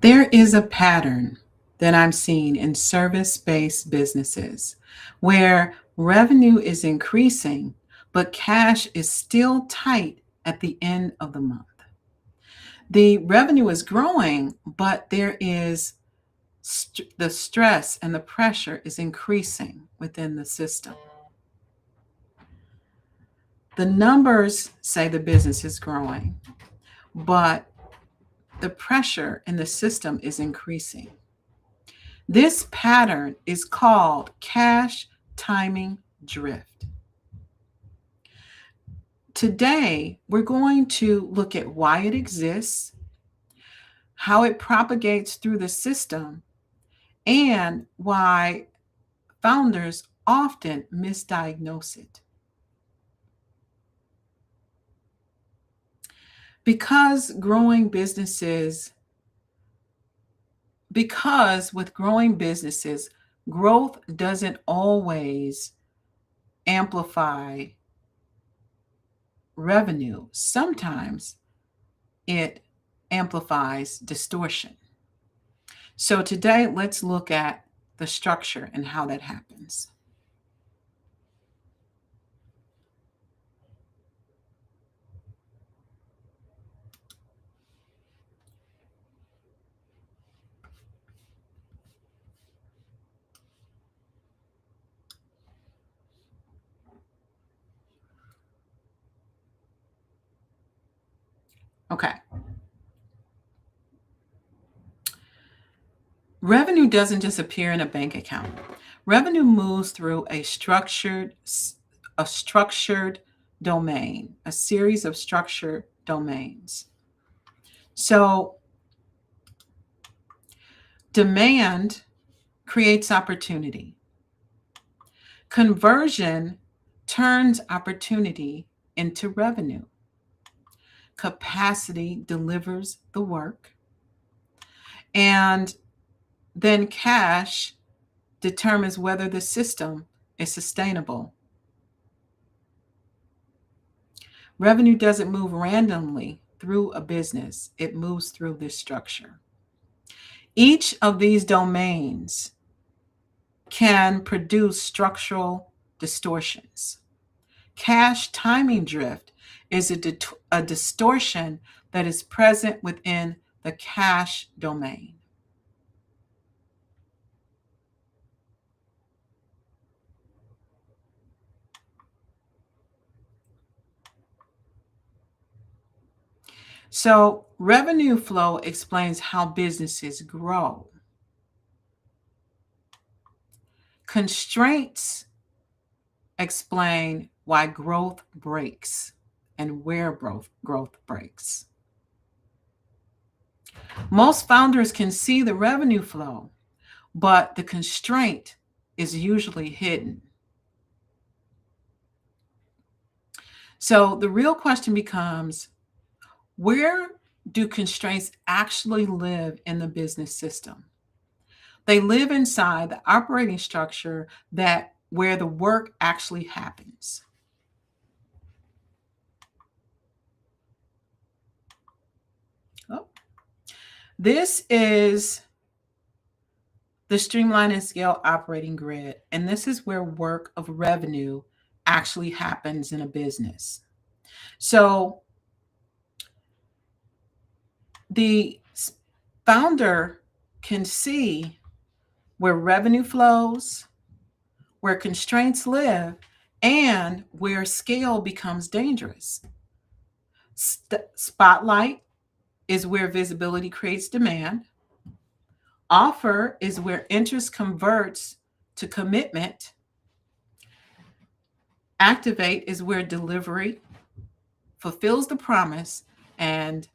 There is a pattern that I'm seeing in service-based businesses where revenue is increasing, but cash is still tight at the end of the month. The revenue is growing, but there is the stress and the pressure is increasing within the system. The numbers say the business is growing, but the pressure in the system is increasing. This pattern is called cash timing drift. Today, we're going to look at why it exists, how it propagates through the system, and why founders often misdiagnose it. Because with growing businesses, growth doesn't always amplify revenue. Sometimes it amplifies distortion. So today, let's look at the structure and how that happens. Okay. Revenue doesn't just appear in a bank account. Revenue moves through a structured domain, a series of structured domains. So demand creates opportunity. Conversion turns opportunity into revenue. Capacity delivers the work. And then cash determines whether the system is sustainable. Revenue doesn't move randomly through a business, it moves through this structure. Each of these domains can produce structural distortions. Cash timing drift is a distortion that is present within the cash domain. So, revenue flow explains how businesses grow. Constraints explain why growth breaks and where growth breaks. Most founders can see the revenue flow, but the constraint is usually hidden. So the real question becomes, where do constraints actually live in the business system? They live inside the operating structure that where the work actually happens. Oh. This is the streamline and scale operating grid, and this is where work of revenue actually happens in a business. So the founder can see where revenue flows, where constraints live, and where scale becomes dangerous. Spotlight is where visibility creates demand. Offer is where interest converts to commitment. Activate is where delivery fulfills the promise. And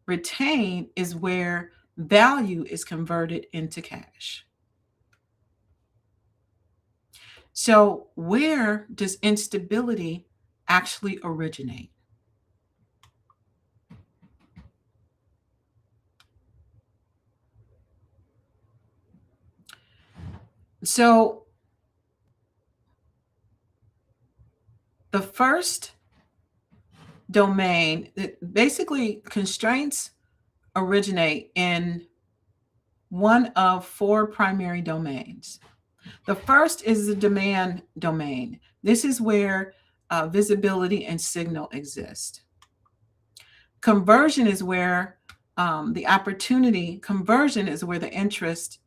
retain is where value is converted into cash. So, where does instability actually originate? So, the first domain, basically, constraints originate in one of four primary domains. The first is the demand domain. This is where visibility and signal exist. Conversion is where conversion is where the interest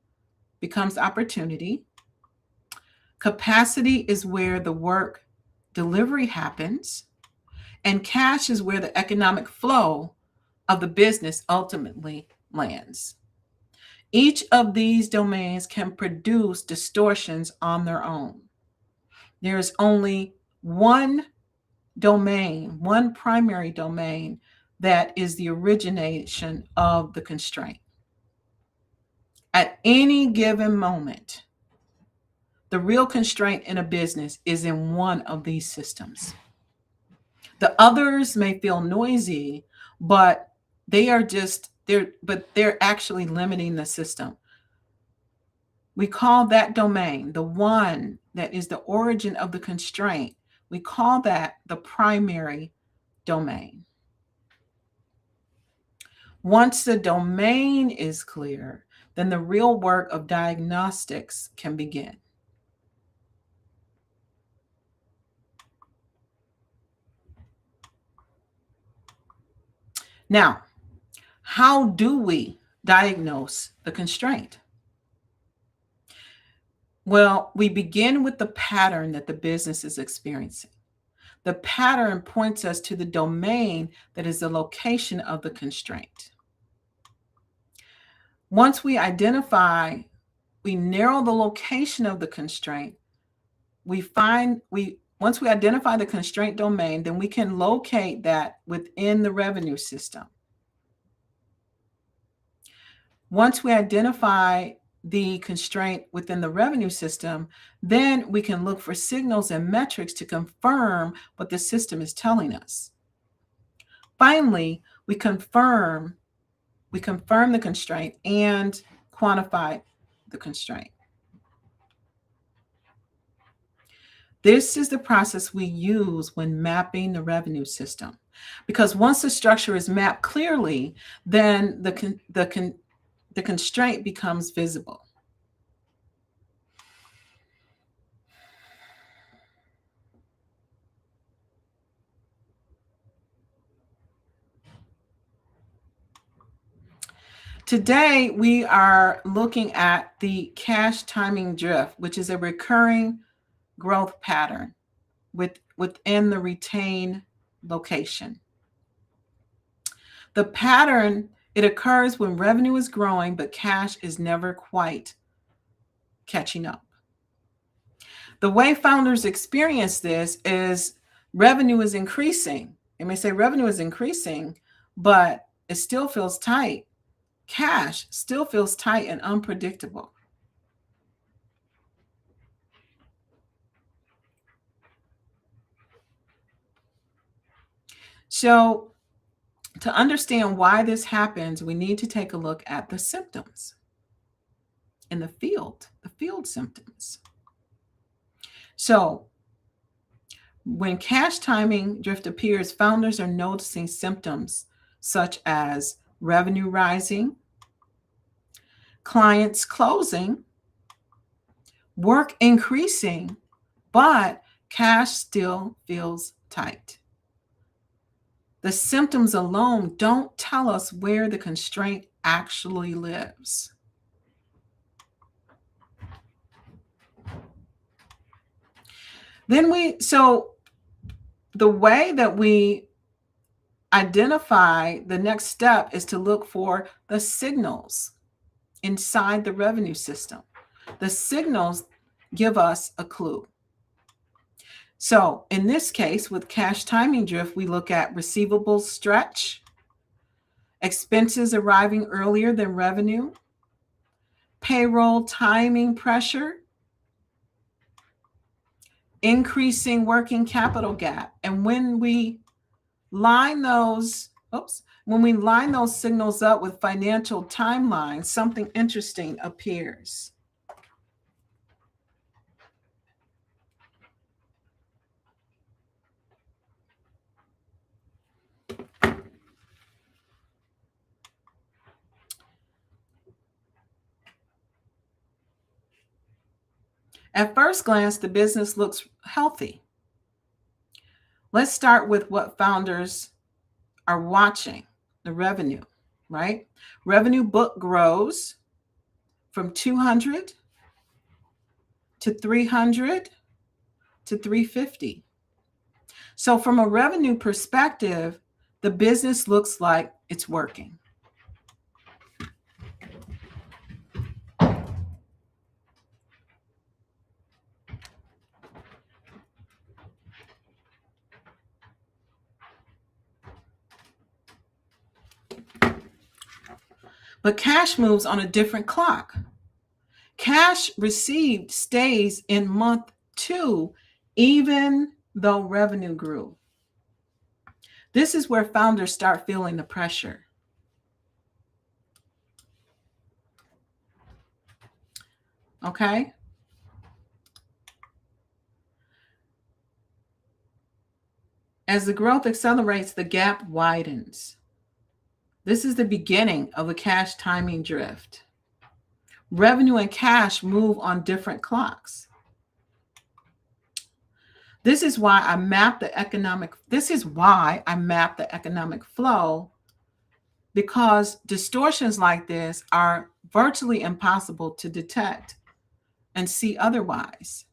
becomes opportunity. Capacity is where the work delivery happens. And cash is where the economic flow of the business ultimately lands. Each of these domains can produce distortions on their own. There is only one domain, one primary domain, that is the origination of the constraint. At any given moment, the real constraint in a business is in one of these systems. The others may feel noisy, but they're actually limiting the system. We call that domain, the one that is the origin of the constraint, we call that the primary domain. Once the domain is clear, then the real work of diagnostics can begin. Now, how do we diagnose the constraint? Well, we begin with the pattern that the business is experiencing. The pattern points us to the domain that is the location of the constraint. Once we narrow the location of the constraint, once we identify the constraint domain, then we can locate that within the revenue system. Once we identify the constraint within the revenue system, then we can look for signals and metrics to confirm what the system is telling us. Finally, we confirm the constraint and quantify the constraint. This is the process we use when mapping the revenue system, because once the structure is mapped clearly, then the constraint becomes visible. Today, we are looking at the cash timing drift, which is a recurring growth pattern within the retained location. The pattern, it occurs when revenue is growing, but cash is never quite catching up. The way founders experience this is revenue is increasing. They may say revenue is increasing, but it still feels tight. Cash still feels tight and unpredictable. So, to understand why this happens, we need to take a look at the symptoms in the field symptoms. So, when cash timing drift appears, founders are noticing symptoms such as revenue rising, clients closing, work increasing, but cash still feels tight. The symptoms alone don't tell us where the constraint actually lives. So the way that we identify the next step is to look for the signals inside the revenue system. The signals give us a clue. So in this case, with cash timing drift, we look at receivables stretch, expenses arriving earlier than revenue, payroll timing pressure, increasing working capital gap. And when we line those signals up with financial timelines, something interesting appears. At first glance, the business looks healthy. Let's start with what founders are watching, the revenue, right? Revenue book grows from 200 to 300 to 350. So from a revenue perspective, the business looks like it's working. But cash moves on a different clock. Cash received stays in month 2, even though revenue grew. This is where founders start feeling the pressure. Okay? As the growth accelerates, the gap widens. This is the beginning of a cash timing drift. Revenue and cash move on different clocks. This is why I map the economic flow, because distortions like this are virtually impossible to detect and see otherwise.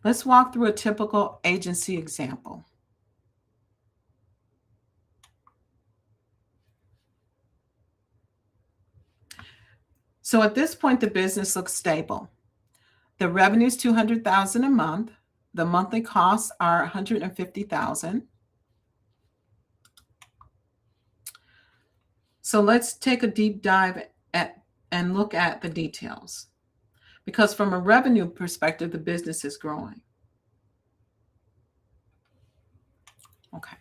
Let's walk through a typical agency example. So at this point, the business looks stable. The revenue is $200,000 a month. The monthly costs are $150,000. So let's take a deep dive and look at the details. Because from a revenue perspective, the business is growing. Okay.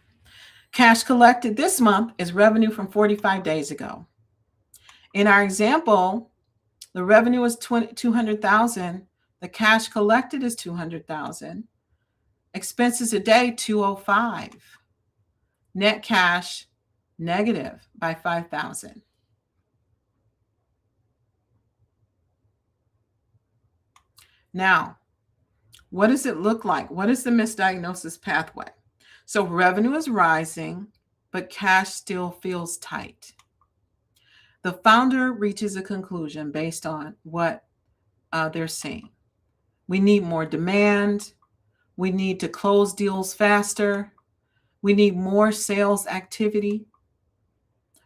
Cash collected this month is revenue from 45 days ago. In our example, the revenue is $200,000. The cash collected is $200,000. Expenses a day, $205. Net cash negative by $5,000. Now, what does it look like? What is the misdiagnosis pathway? So revenue is rising, but cash still feels tight. The founder reaches a conclusion based on what they're seeing. We need more demand. We need to close deals faster. We need more sales activity.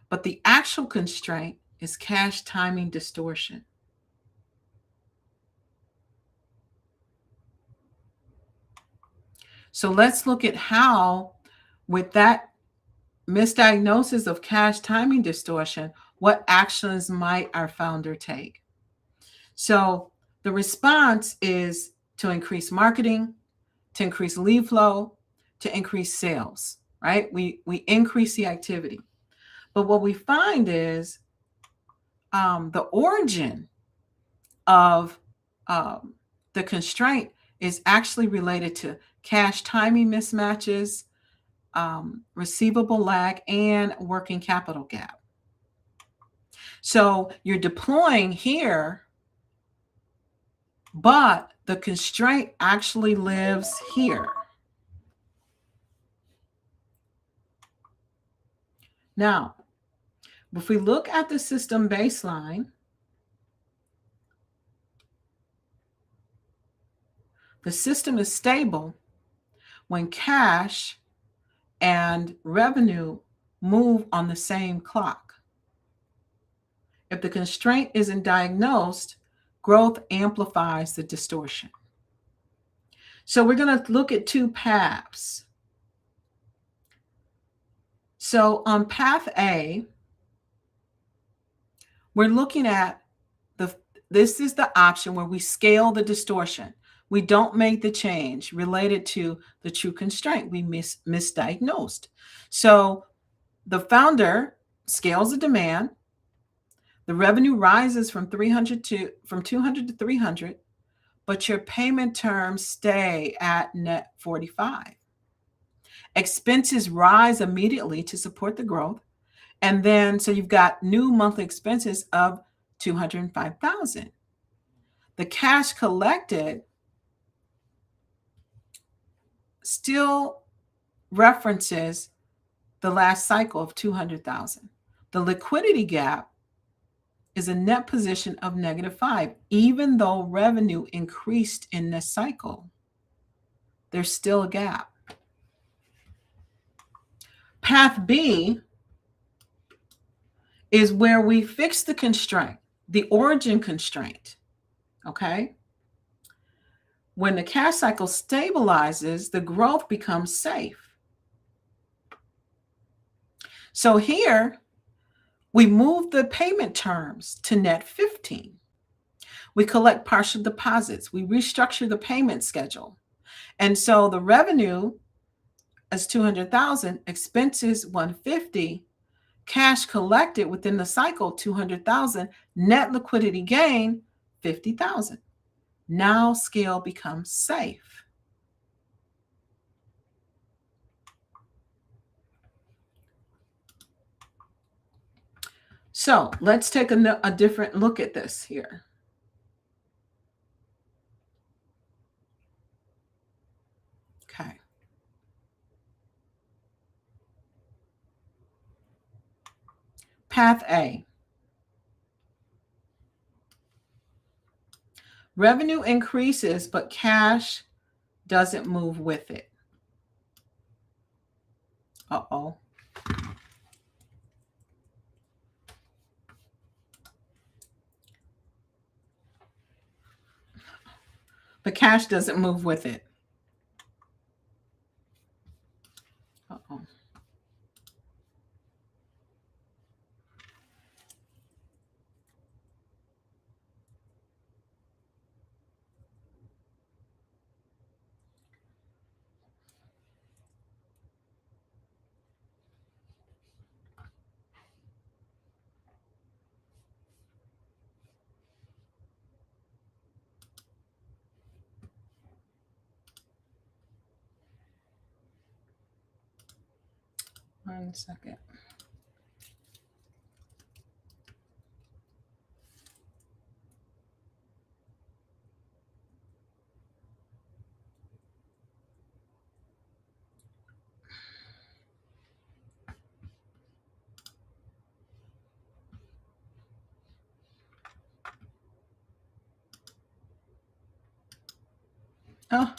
But the actual constraint is cash timing distortion. So let's look at how, with that misdiagnosis of cash timing distortion, what actions might our founder take? So the response is to increase marketing, to increase lead flow, to increase sales, right? We increase the activity. But what we find is the origin of the constraint is actually related to cash timing mismatches, receivable lag, and working capital gap. So you're deploying here, but the constraint actually lives here. Now, if we look at the system baseline, the system is stable when cash and revenue move on the same clock. If the constraint isn't diagnosed, growth amplifies the distortion. So we're going to look at two paths. So on path A, we're looking at this is the option where we scale the distortion. We don't make the change related to the true constraint. We misdiagnosed. So the founder scales the demand. The revenue rises from 200 to 300, but your payment terms stay at net 45. Expenses rise immediately to support the growth. And then, so you've got new monthly expenses of $205,000. The cash collected still references the last cycle of $200,000. The liquidity gap is a net position of -5. Even though revenue increased in this cycle, there's still a gap. Path B is where we fix the constraint, the origin constraint. Okay? When the cash cycle stabilizes, the growth becomes safe. So here, we move the payment terms to net 15. We collect partial deposits. We restructure the payment schedule. And so the revenue is 200,000, expenses 150, cash collected within the cycle 200,000, net liquidity gain 50,000. Now scale becomes safe. So let's take a different look at this here. Okay. Path A. Revenue increases, but cash doesn't move with it. Uh-oh. But cash doesn't move with it. Uh-oh. One second. Oh.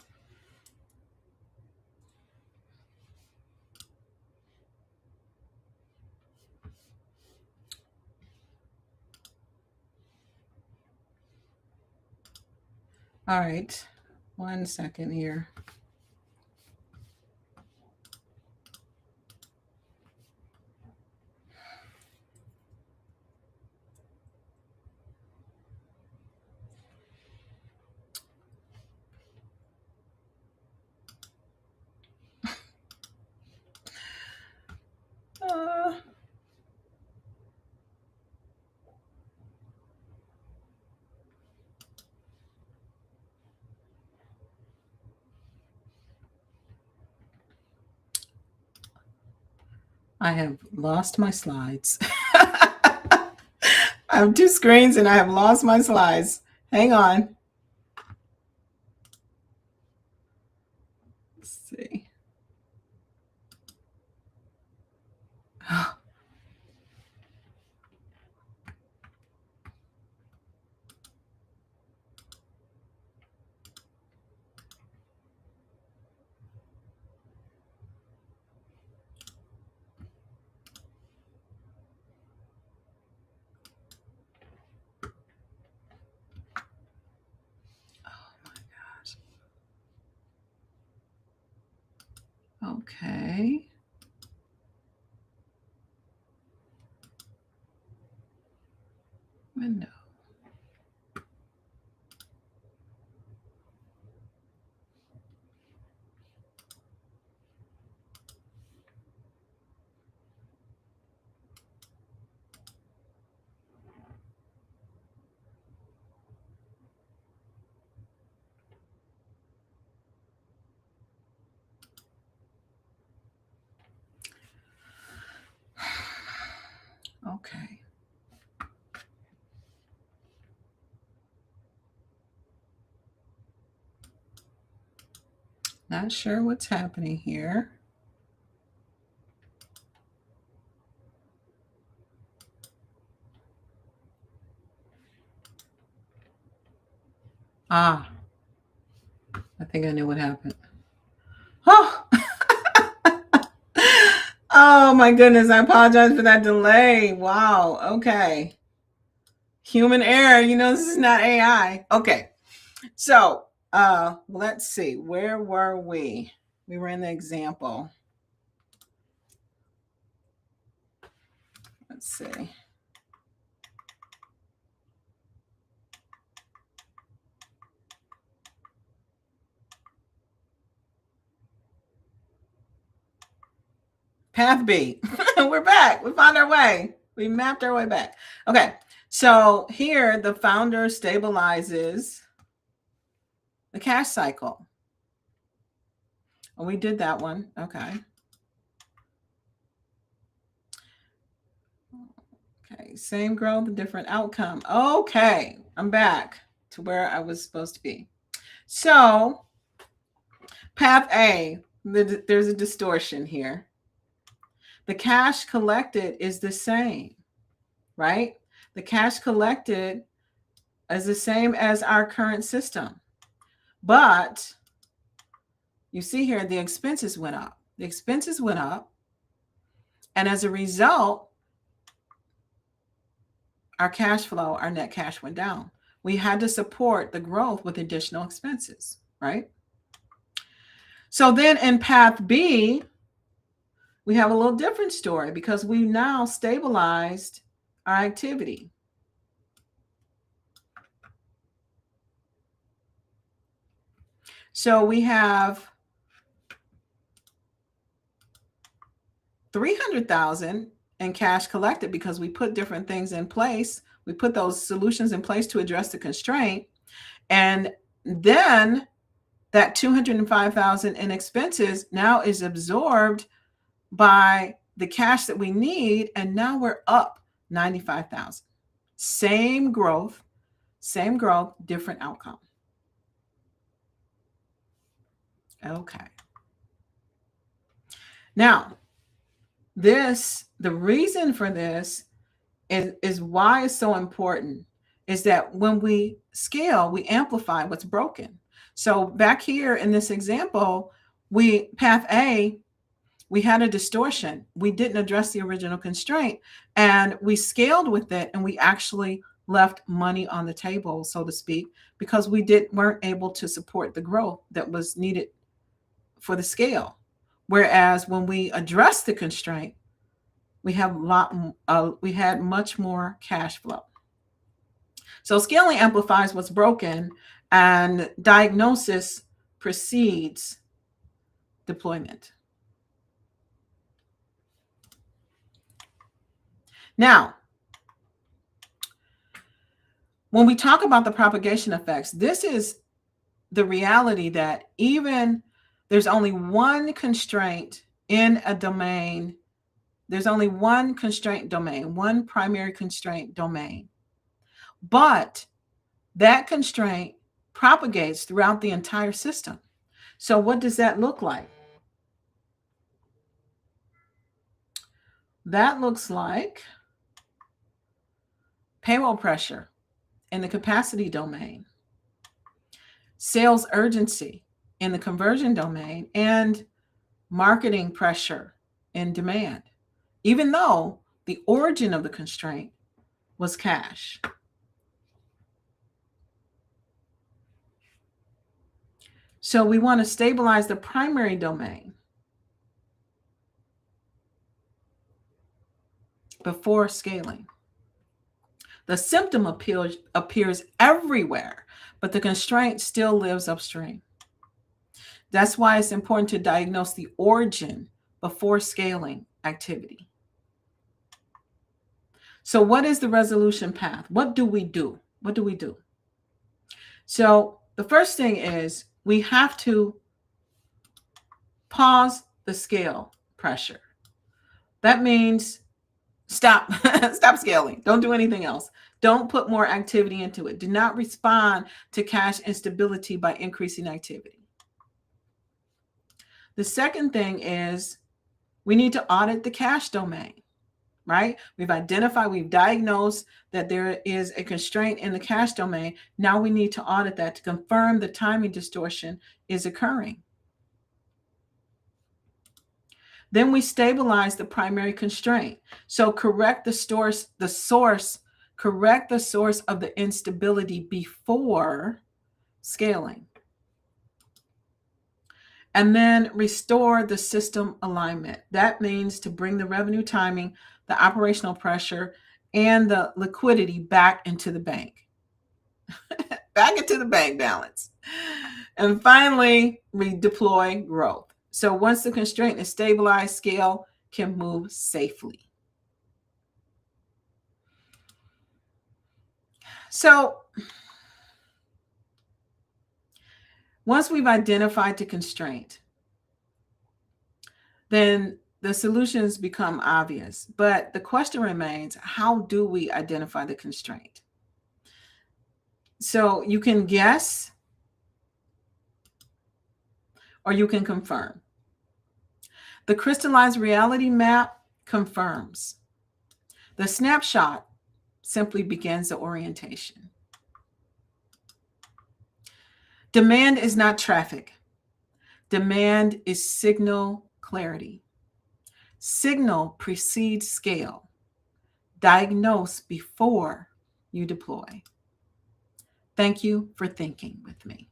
All right. 1 second here. I have lost my slides. I have 2 screens and I have lost my slides. Hang on. Let's see. Okay. Window. Not sure what's happening here. Ah, I think I knew what happened. Oh, oh my goodness. I apologize for that delay. Wow. Okay. Human error. You know, this is not AI. Okay. So, let's see. Where were we? We were in the example. Let's see. Path B. We're back. We found our way. We mapped our way back. Okay. So here the founder stabilizes the cash cycle. Oh, we did that one. Okay. Okay. Same growth, different outcome. Okay. I'm back to where I was supposed to be. So path A, there's a distortion here. The cash collected is the same, right? The cash collected is the same as our current system. But you see here, the expenses went up. The expenses went up. And as a result, our cash flow, our net cash went down. We had to support the growth with additional expenses, right? So then in path B, we have a little different story because we now stabilized our activity. So we have 300,000 in cash collected because we put different things in place. We put those solutions in place to address the constraint. And then that 205,000 in expenses now is absorbed by the cash that we need. And now we're up 95,000. Same growth, different outcome. Okay. Now, the reason for this is why it's so important is that when we scale, we amplify what's broken. So back here in this example, path A, we had a distortion. We didn't address the original constraint and we scaled with it and we actually left money on the table, so to speak, because we weren't able to support the growth that was needed for the scale. Whereas when we address the constraint, we had much more cash flow. So scaling amplifies what's broken, and diagnosis precedes deployment. Now, when we talk about the propagation effects, this is the reality that even there's only one constraint in a domain. There's only one constraint domain, one primary constraint domain. But that constraint propagates throughout the entire system. So what does that look like? That looks like payroll pressure in the capacity domain, sales urgency in the conversion domain, and marketing pressure in demand, even though the origin of the constraint was cash. So we want to stabilize the primary domain before scaling. The symptom appears everywhere, but the constraint still lives upstream. That's why it's important to diagnose the origin before scaling activity. So what is the resolution path? What do we do? What do we do? So the first thing is we have to pause the scale pressure. That means stop scaling. Don't do anything else. Don't put more activity into it. Do not respond to cash instability by increasing activity. The second thing is we need to audit the cash domain, right? We've identified, we've diagnosed that there is a constraint in the cash domain. Now we need to audit that to confirm the timing distortion is occurring. Then we stabilize the primary constraint. So correct the source, correct the source of the instability before scaling. And then restore the system alignment. That means to bring the revenue timing, the operational pressure, and the liquidity back into the bank. Back into the bank balance. And finally, redeploy growth. So once the constraint is stabilized, scale can move safely. So once we've identified the constraint, then the solutions become obvious. But the question remains, how do we identify the constraint? So you can guess or you can confirm. The crystallized reality map confirms. The snapshot simply begins the orientation. Demand is not traffic. Demand is signal clarity. Signal precedes scale. Diagnose before you deploy. Thank you for thinking with me.